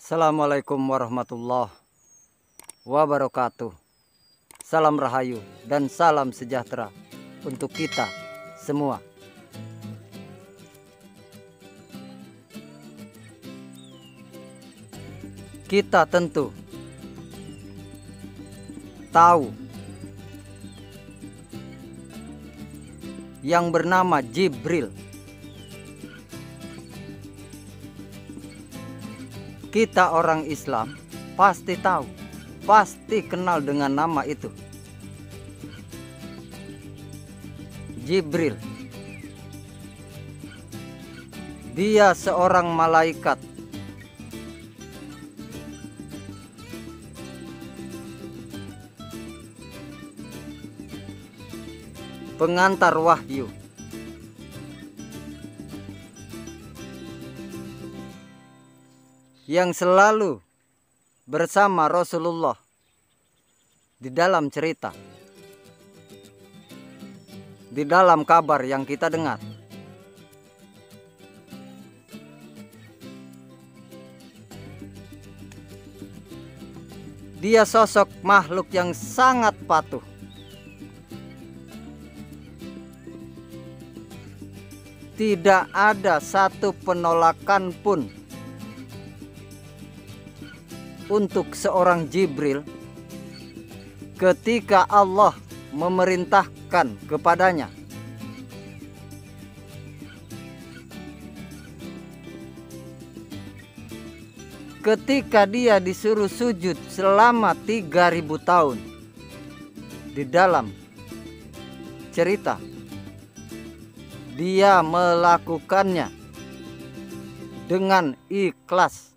Assalamualaikum warahmatullahi wabarakatuh. Salam rahayu dan salam sejahtera untuk kita semua. Kita tentu tahu yang bernama Jibril. Kita orang Islam pasti tahu, pasti kenal dengan nama itu. Jibril. Dia seorang malaikat. Pengantar wahyu. Yang selalu bersama Rasulullah di dalam cerita, di dalam kabar yang kita dengar. Dia sosok makhluk yang sangat patuh. Tidak ada satu penolakan pun untuk seorang Jibril ketika Allah memerintahkan kepadanya. Ketika dia disuruh sujud selama 3000 tahun di dalam cerita, dia melakukannya dengan ikhlas.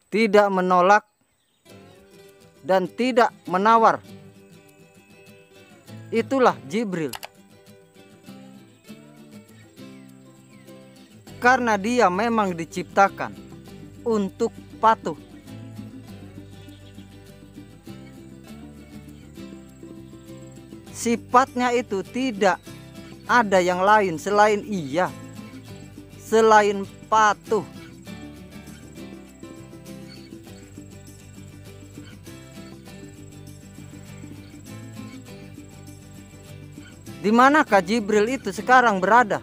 Tidak menolak dan tidak menawar. Itulah Jibril. Karena dia memang diciptakan untuk patuh. Sifatnya itu tidak ada yang lain selain ia, selain patuh. Di manakah Jibril itu sekarang berada?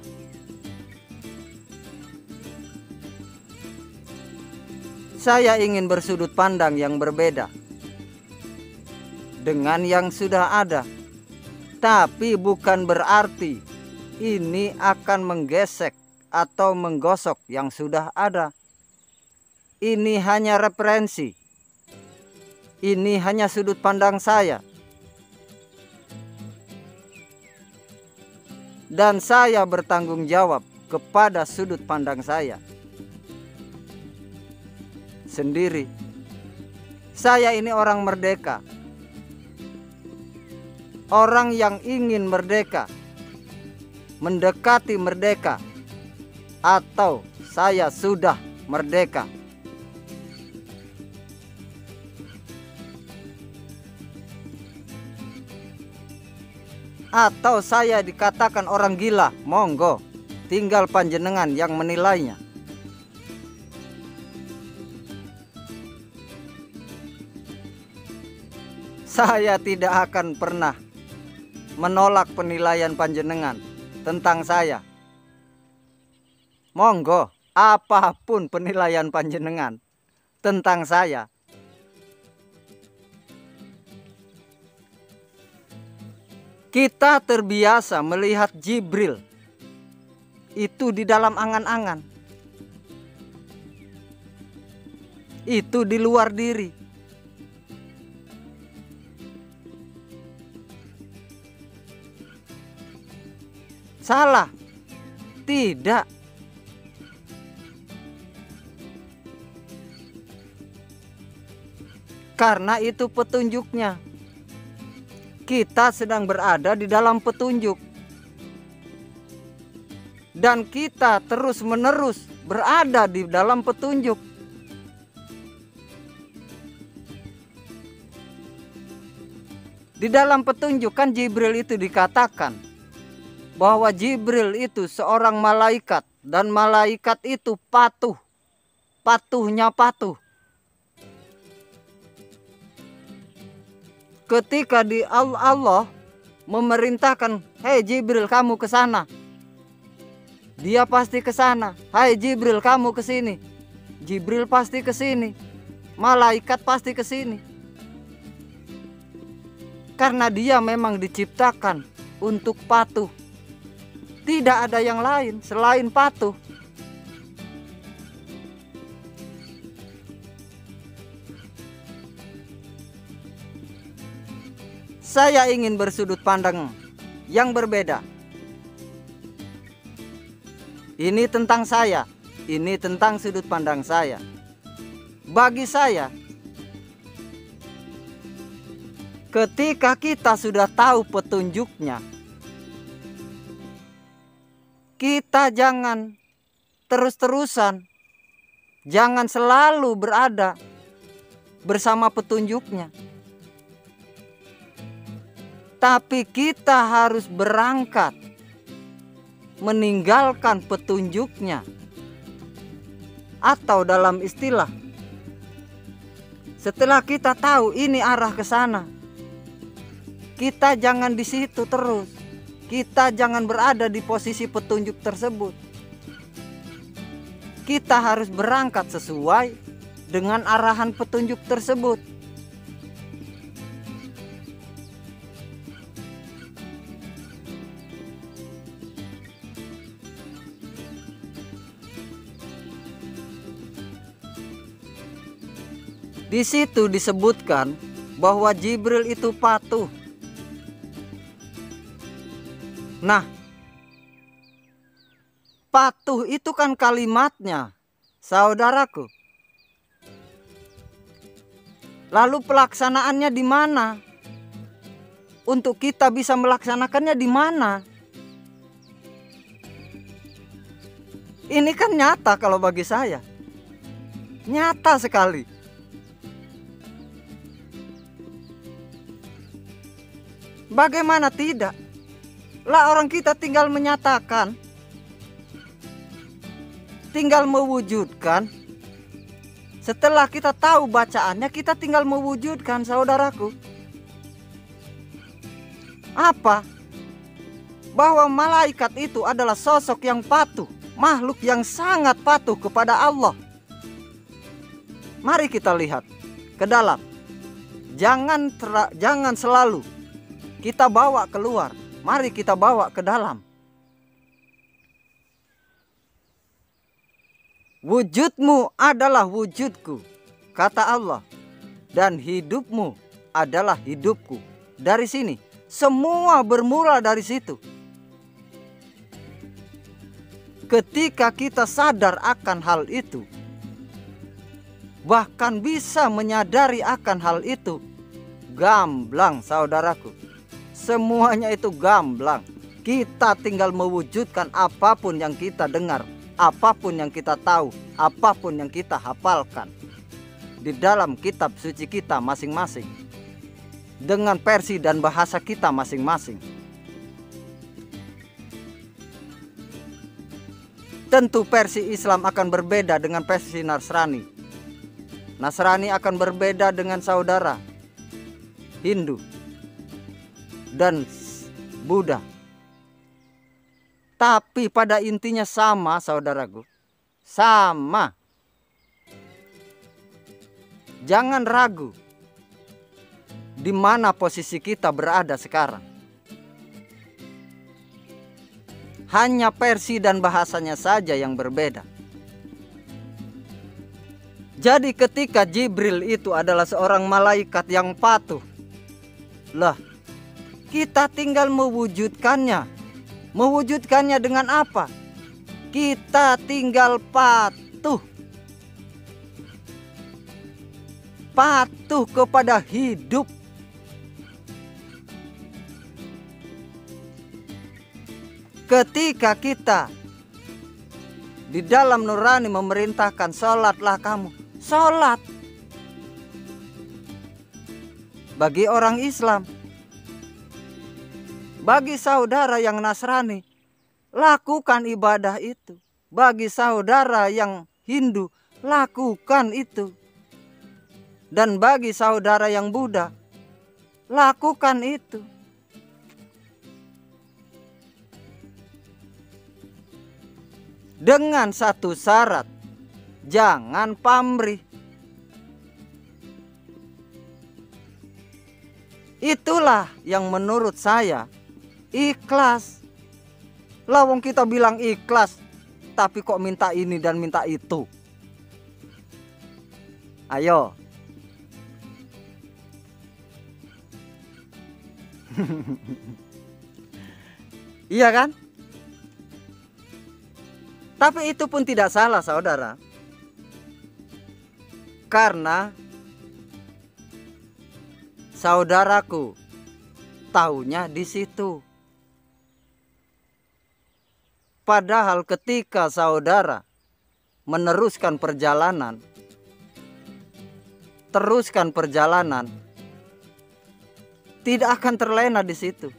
Saya ingin bersudut pandang yang berbeda dengan yang sudah ada. Tapi bukan berarti ini akan menggesek atau menggosok yang sudah ada. Ini hanya referensi. Ini hanya sudut pandang saya. Dan saya bertanggung jawab kepada sudut pandang saya sendiri. Saya ini orang merdeka. Orang yang ingin merdeka, mendekati merdeka, atau saya sudah merdeka. Atau saya dikatakan orang gila, monggo, tinggal panjenengan yang menilainya. Saya tidak akan pernah menolak penilaian panjenengan tentang saya. Monggo, apapun penilaian panjenengan tentang saya. Kita terbiasa melihat Jibril itu di dalam angan-angan. Itu di luar diri. Salah? Tidak. Karena itu petunjuknya. Kita sedang berada di dalam petunjuk. Dan kita terus-menerus berada di dalam petunjuk. Di dalam petunjuk kan Jibril itu dikatakan bahwa Jibril itu seorang malaikat dan malaikat itu patuh. Patuhnya patuh. Ketika Allah memerintahkan, "Hei Jibril, kamu ke sana." Dia pasti ke sana. "Hai Jibril, kamu ke sini." Jibril pasti ke sini. Malaikat pasti ke sini. Karena dia memang diciptakan untuk patuh. Tidak ada yang lain selain patuh. Saya ingin bersudut pandang yang berbeda. Ini tentang saya, ini tentang sudut pandang saya. Bagi saya, ketika kita sudah tahu petunjuknya, kita jangan terus-terusan, jangan selalu berada bersama petunjuknya. Tapi kita harus berangkat meninggalkan petunjuknya. Atau dalam istilah, setelah kita tahu ini arah ke sana, kita jangan di situ terus. Kita jangan berada di posisi petunjuk tersebut. Kita harus berangkat sesuai dengan arahan petunjuk tersebut. Di situ disebutkan bahwa Jibril itu patuh. Nah, patuh itu kan kalimatnya, saudaraku. Lalu pelaksanaannya di mana? Untuk kita bisa melaksanakannya di mana? Ini kan nyata kalau bagi saya. Nyata sekali. Bagaimana tidak? Lah orang kita tinggal menyatakan, tinggal mewujudkan. Setelah kita tahu bacaannya, kita tinggal mewujudkan, saudaraku. Apa? Bahwa malaikat itu adalah sosok yang patuh, makhluk yang sangat patuh kepada Allah. Mari kita lihat ke dalam. Jangan selalu kita bawa keluar, mari kita bawa ke dalam. Wujudmu adalah wujudku, kata Allah, dan hidupmu adalah hidupku. Dari sini, semua bermula dari situ. Ketika kita sadar akan hal itu, bahkan bisa menyadari akan hal itu, gamblang saudaraku. Semuanya itu gamblang. Kita tinggal mewujudkan apapun yang kita dengar, apapun yang kita tahu, apapun yang kita hafalkan di dalam kitab suci kita masing-masing, dengan versi dan bahasa kita masing-masing. Tentu versi Islam akan berbeda dengan versi Nasrani. Nasrani akan berbeda dengan saudara Hindu dan Buddha. Tapi pada intinya sama, saudaraku. Sama. Jangan ragu di mana posisi kita berada sekarang. Hanya versi dan bahasanya saja yang berbeda. Jadi ketika Jibril itu adalah seorang malaikat yang patuh, lah, kita tinggal mewujudkannya. Mewujudkannya dengan apa? Kita tinggal patuh. Patuh kepada hidup. Ketika kita di dalam nurani memerintahkan sholatlah kamu, sholat. Bagi orang Islam, bagi saudara yang Nasrani, lakukan ibadah itu. bagi saudara yang Hindu, lakukan itu. Dan bagi saudara yang Buddha, lakukan itu. Dengan satu syarat, jangan pamrih. Itulah yang menurut saya ikhlas. Lawang kita bilang ikhlas, tapi kok minta ini dan minta itu. Ayo. Iya kan? Tapi itu pun tidak salah, saudara. Karena saudaraku taunya di situ. Padahal ketika saudara meneruskan perjalanan, teruskan perjalanan, tidak akan terlena di situ.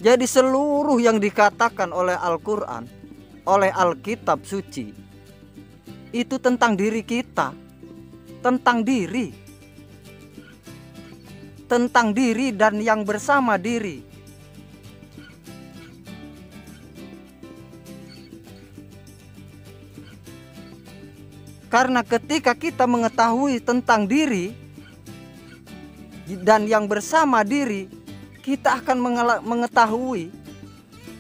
Jadi seluruh yang dikatakan oleh Al-Quran, oleh Alkitab suci, itu tentang diri kita, tentang diri dan yang bersama diri. Karena ketika kita mengetahui tentang diri dan yang bersama diri, kita akan mengetahui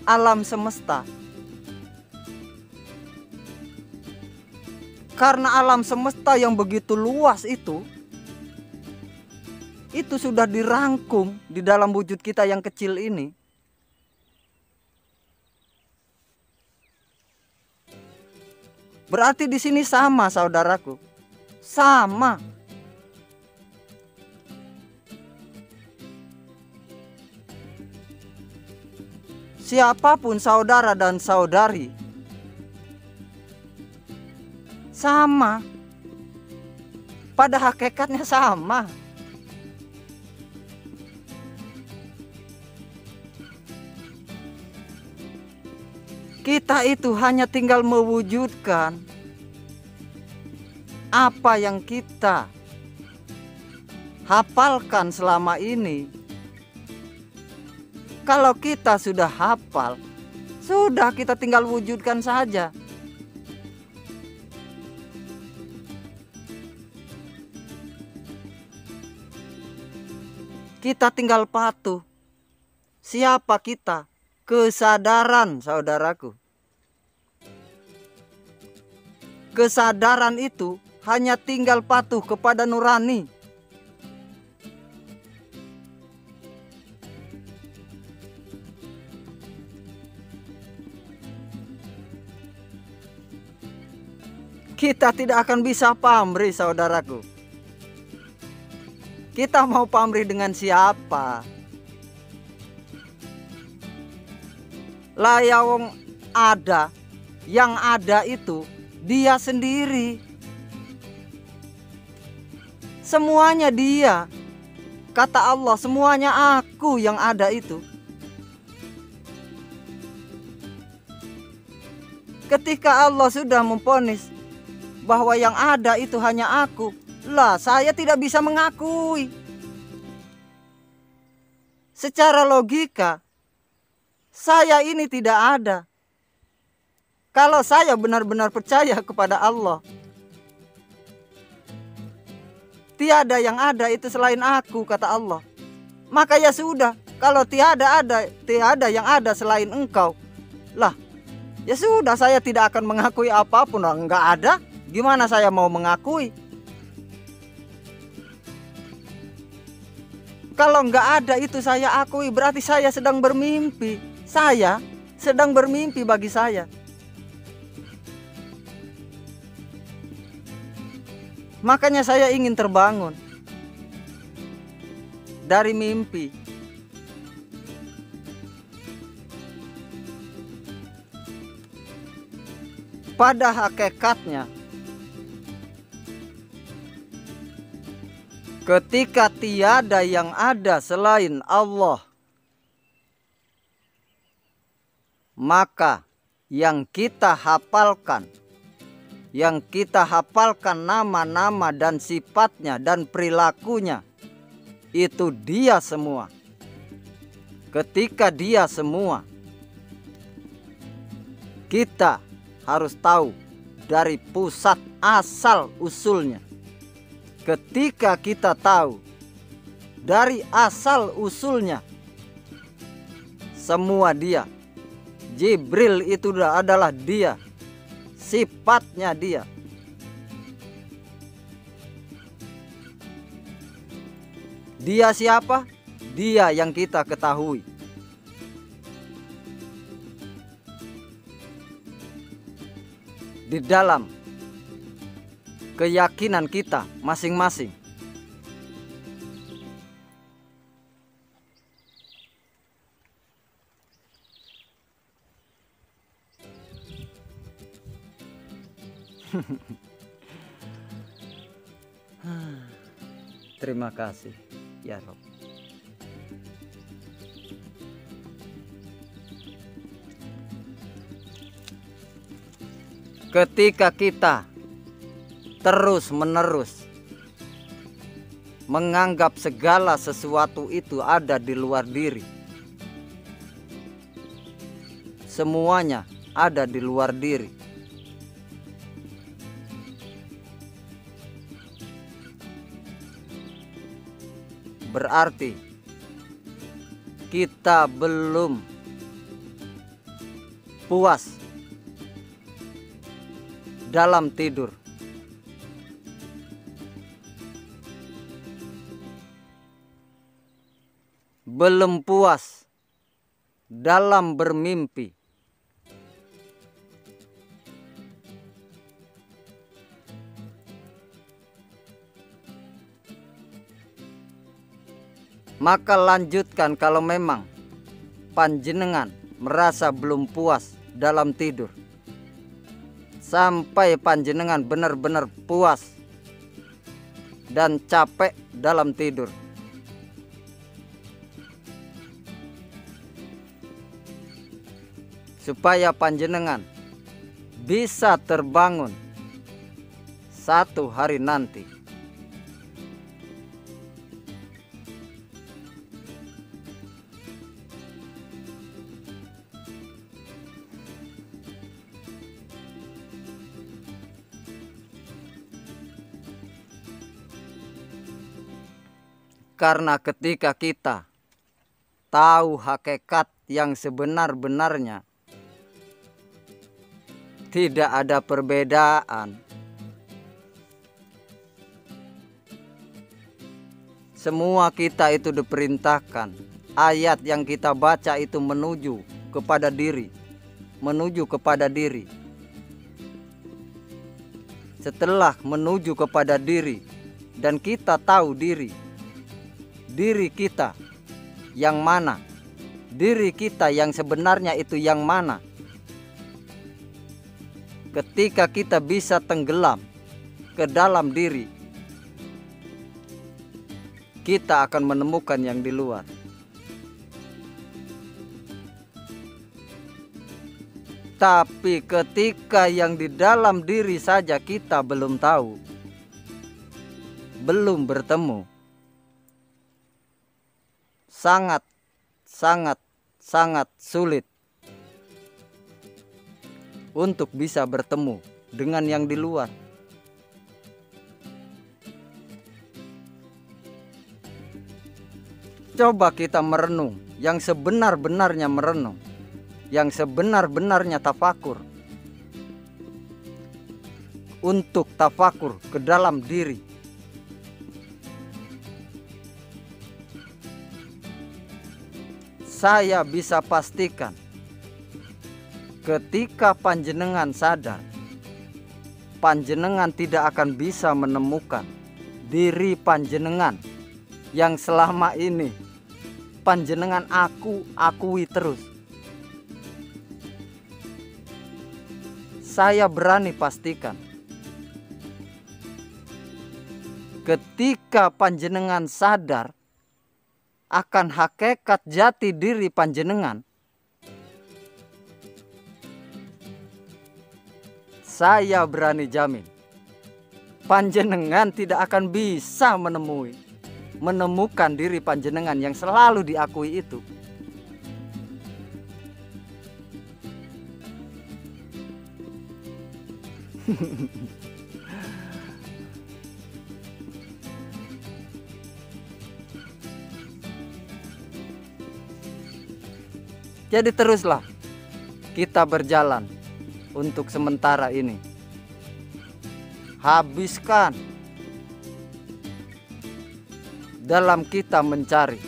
alam semesta. Karena alam semesta yang begitu luas itu sudah dirangkum di dalam wujud kita yang kecil ini. Berarti di sini sama, saudaraku. Sama. Siapapun saudara dan saudari, sama. Pada hakikatnya sama. Kita itu hanya tinggal mewujudkan apa yang kita hafalkan selama ini. Kalau kita sudah hafal, sudah kita tinggal wujudkan saja. Kita tinggal patuh. Siapa kita? Kesadaran, saudaraku. Kesadaran itu hanya tinggal patuh kepada nurani. Kita tidak akan bisa pamrih, saudaraku. Kita mau pamrih dengan siapa? Layawong ada, yang ada itu dia sendiri. Semuanya dia. Kata Allah, semuanya aku yang ada itu. Ketika Allah sudah memvonis bahwa yang ada itu hanya aku, lah saya tidak bisa mengakui. Secara logika, saya ini tidak ada. Kalau saya benar-benar percaya kepada Allah, tiada yang ada itu selain aku, kata Allah. Maka ya sudah, kalau tiada yang ada selain engkau, lah ya sudah, saya tidak akan mengakui apapun. Enggak ada, gimana saya mau mengakui? Kalau enggak ada itu saya akui, berarti saya sedang bermimpi. Saya sedang bermimpi bagi saya. Makanya saya ingin terbangun dari mimpi. Pada hakikatnya, ketika tiada yang ada selain Allah, maka yang kita hafalkan, nama-nama dan sifatnya dan perilakunya, itu Dia semua. Ketika Dia semua, kita harus tahu dari pusat asal usulnya. Ketika kita tahu dari asal usulnya, semua Dia. Jibril itu adalah Dia, sifatnya Dia. Dia siapa? Dia yang kita ketahui. Di dalam keyakinan kita masing-masing. Terima kasih ya Rob. Ketika kita terus-menerus menganggap segala sesuatu itu ada di luar diri, semuanya ada di luar diri, berarti kita belum puas dalam tidur. Belum puas dalam bermimpi. Maka lanjutkan kalau memang panjenengan merasa belum puas dalam tidur. Sampai panjenengan benar-benar puas dan capek dalam tidur. Supaya panjenengan bisa terbangun satu hari nanti. Karena ketika kita tahu hakikat yang sebenar-benarnya, tidak ada perbedaan. Semua kita itu diperintahkan. Ayat yang kita baca itu menuju kepada diri. Menuju kepada diri. Setelah menuju kepada diri dan kita tahu diri. Diri kita yang mana? Diri kita yang sebenarnya itu yang mana? Ketika kita bisa tenggelam ke dalam diri, kita akan menemukan yang di luar. Tapi ketika yang di dalam diri saja kita belum tahu, belum bertemu, sangat sulit untuk bisa bertemu dengan yang di luar. Coba kita merenung, yang sebenar-benarnya merenung, yang sebenar-benarnya tafakur. Untuk tafakur ke dalam diri. Saya bisa pastikan ketika panjenengan sadar, panjenengan tidak akan bisa menemukan diri panjenengan yang selama ini panjenengan akui terus. Saya berani pastikan ketika panjenengan sadar akan hakikat jati diri panjenengan, Saya berani jamin, panjenengan tidak akan bisa menemukan diri panjenengan yang selalu diakui itu. Jadi teruslah kita berjalan untuk sementara ini. Habiskan dalam kita mencari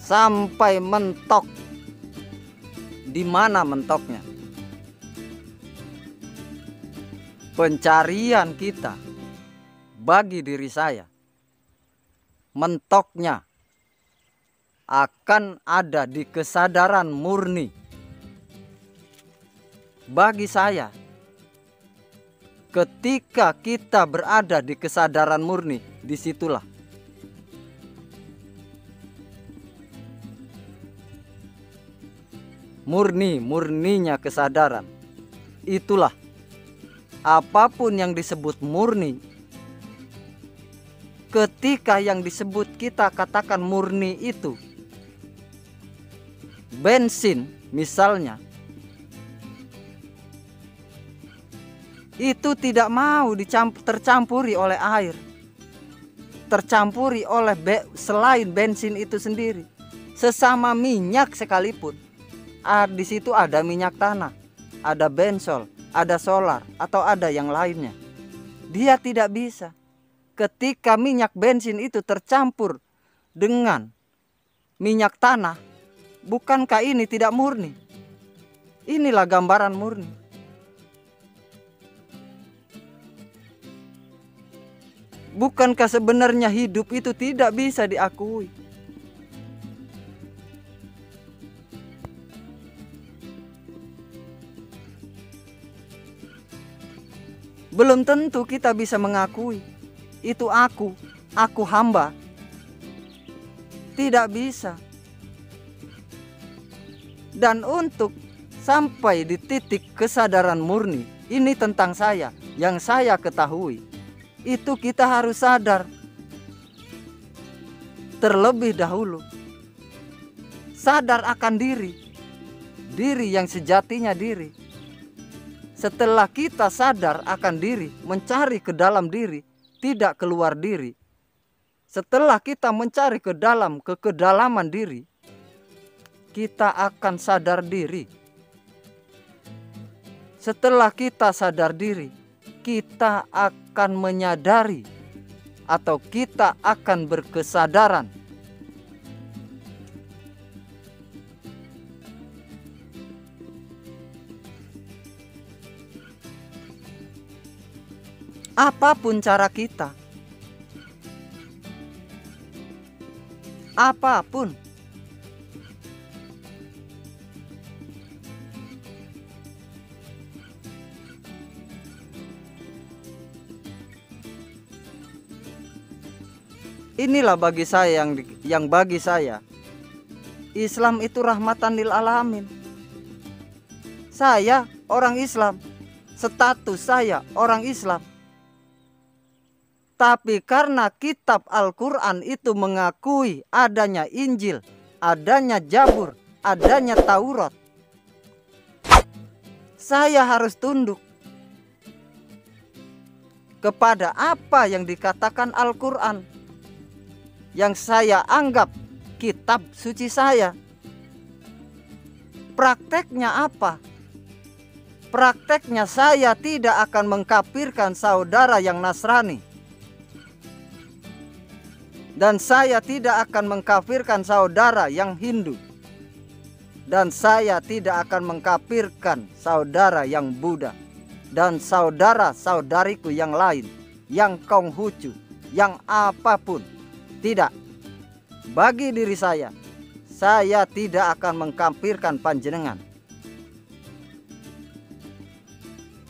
sampai mentok. Di mana mentoknya? Pencarian kita bagi diri saya, mentoknya akan ada di kesadaran murni. Bagi saya, ketika kita berada di kesadaran murni, disitulah murninya kesadaran. Itulah apapun yang disebut murni. Ketika yang disebut kita katakan murni itu bensin misalnya, itu tidak mau tercampuri oleh air, tercampuri oleh selain bensin itu sendiri, sesama minyak sekalipun. Di situ ada minyak tanah, ada bensol, ada solar, atau ada yang lainnya. Dia tidak bisa. Ketika minyak bensin itu tercampur dengan minyak tanah, bukankah ini tidak murni? Inilah gambaran murni. Bukankah sebenarnya hidup itu tidak bisa diakui? Belum tentu kita bisa mengakui itu aku hamba. Tidak bisa. Dan untuk sampai di titik kesadaran murni, ini tentang saya, yang saya ketahui, itu kita harus sadar terlebih dahulu. Sadar akan diri yang sejatinya diri. Setelah kita sadar akan diri, mencari ke dalam diri, tidak keluar diri. Setelah kita mencari ke kedalaman diri, kita akan sadar diri. Setelah kita sadar diri, kita akan menyadari atau kita akan berkesadaran. Apapun cara kita, apapun, inilah bagi saya yang bagi saya Islam itu rahmatan lil alamin. Saya orang Islam, status saya orang Islam. Tapi karena kitab Al-Quran itu mengakui adanya Injil, adanya Zabur, adanya Taurat, saya harus tunduk kepada apa yang dikatakan Al-Quran, yang saya anggap kitab suci saya. Prakteknya apa? Prakteknya saya tidak akan mengkafirkan saudara yang Nasrani. Dan saya tidak akan mengkafirkan saudara yang Hindu. Dan saya tidak akan mengkafirkan saudara yang Buddha. Dan saudara-saudariku yang lain, yang Konghucu, yang apapun. Tidak. Bagi diri saya tidak akan mengkafirkan panjenengan.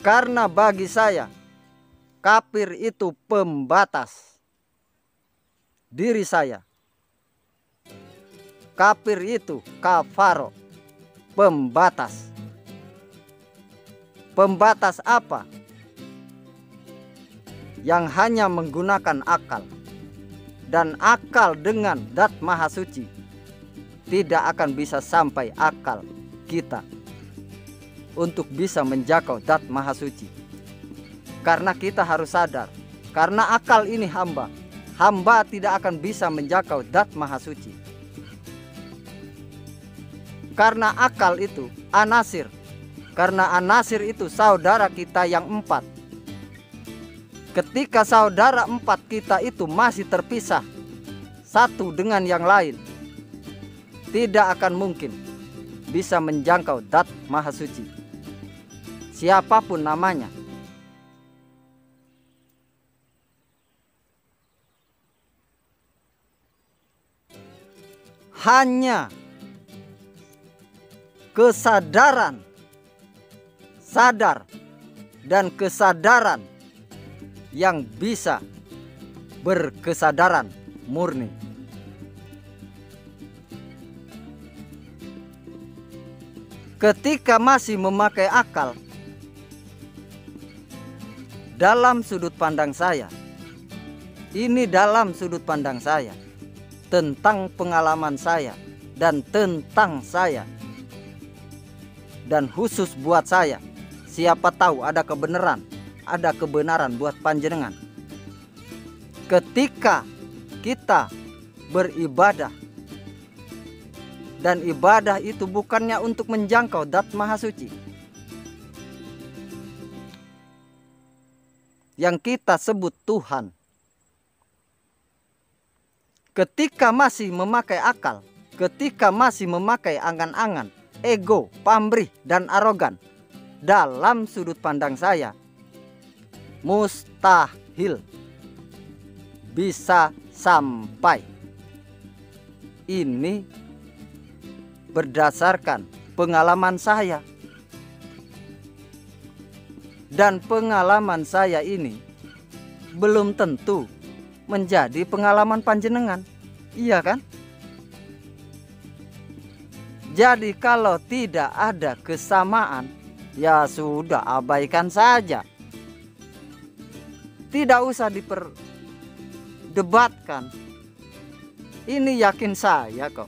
Karena bagi saya, kafir itu pembatas diri saya. Kafir itu kafaro, pembatas. Pembatas apa yang hanya menggunakan akal, dan akal dengan Dat Maha Suci tidak akan bisa sampai akal kita untuk bisa menjangkau Dat Maha Suci. Karena kita harus sadar, karena akal ini hamba tidak akan bisa menjangkau Dat Maha Suci. Karena akal itu anasir, karena anasir itu saudara kita yang 4. Ketika saudara 4 kita itu masih terpisah satu dengan yang lain, tidak akan mungkin bisa menjangkau Dat Maha Suci, siapapun namanya. Hanya kesadaran, sadar, dan kesadaran yang bisa berkesadaran murni. Ketika masih memakai akal, dalam sudut pandang saya, ini dalam sudut pandang saya, tentang pengalaman saya dan tentang saya, dan khusus buat saya, siapa tahu ada kebenaran buat panjenengan. Ketika kita beribadah, dan ibadah itu bukannya untuk menjangkau Dat Maha Suci, yang kita sebut Tuhan. Ketika masih memakai akal, ketika masih memakai angan-angan, ego, pamrih, dan arogan, dalam sudut pandang saya, mustahil bisa sampai. Ini berdasarkan pengalaman saya. Dan pengalaman saya ini belum tentu menjadi pengalaman panjenengan. Iya kan? Jadi kalau tidak ada kesamaan, ya sudah, abaikan saja. Tidak usah diperdebatkan. Ini yakin saya kok.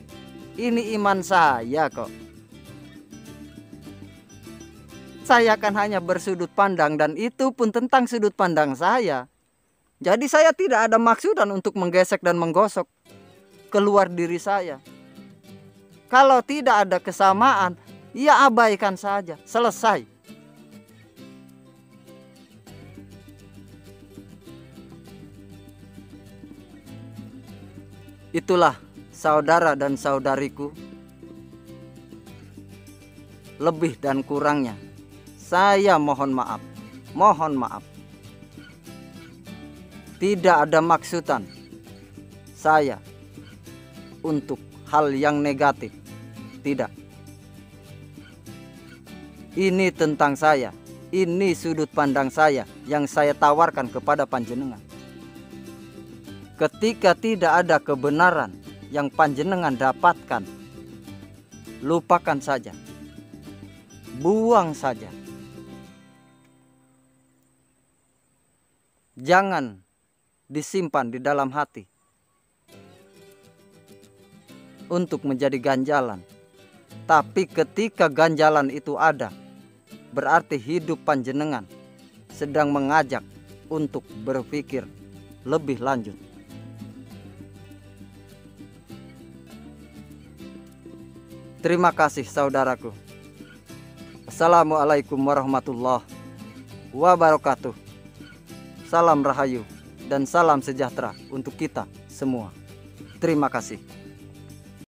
Ini iman saya kok. Saya kan hanya bersudut pandang, dan itu pun tentang sudut pandang saya. Jadi saya tidak ada maksudan untuk menggesek dan menggosok keluar diri saya. Kalau tidak ada kesamaan, ya abaikan saja. Selesai. Itulah saudara dan saudariku, lebih dan kurangnya saya mohon maaf. Mohon maaf. Tidak ada maksudan saya untuk hal yang negatif. Tidak. Ini tentang saya. Ini sudut pandang saya yang saya tawarkan kepada panjenengan. Ketika tidak ada kebenaran yang panjenengan dapatkan, lupakan saja. Buang saja. Jangan disimpan di dalam hati untuk menjadi ganjalan. Tapi ketika ganjalan itu ada, berarti hidup panjenengan sedang mengajak untuk berpikir lebih lanjut. Terima kasih saudaraku. Assalamualaikum warahmatullahi wabarakatuh. Salam rahayu dan salam sejahtera untuk kita semua. Terima kasih.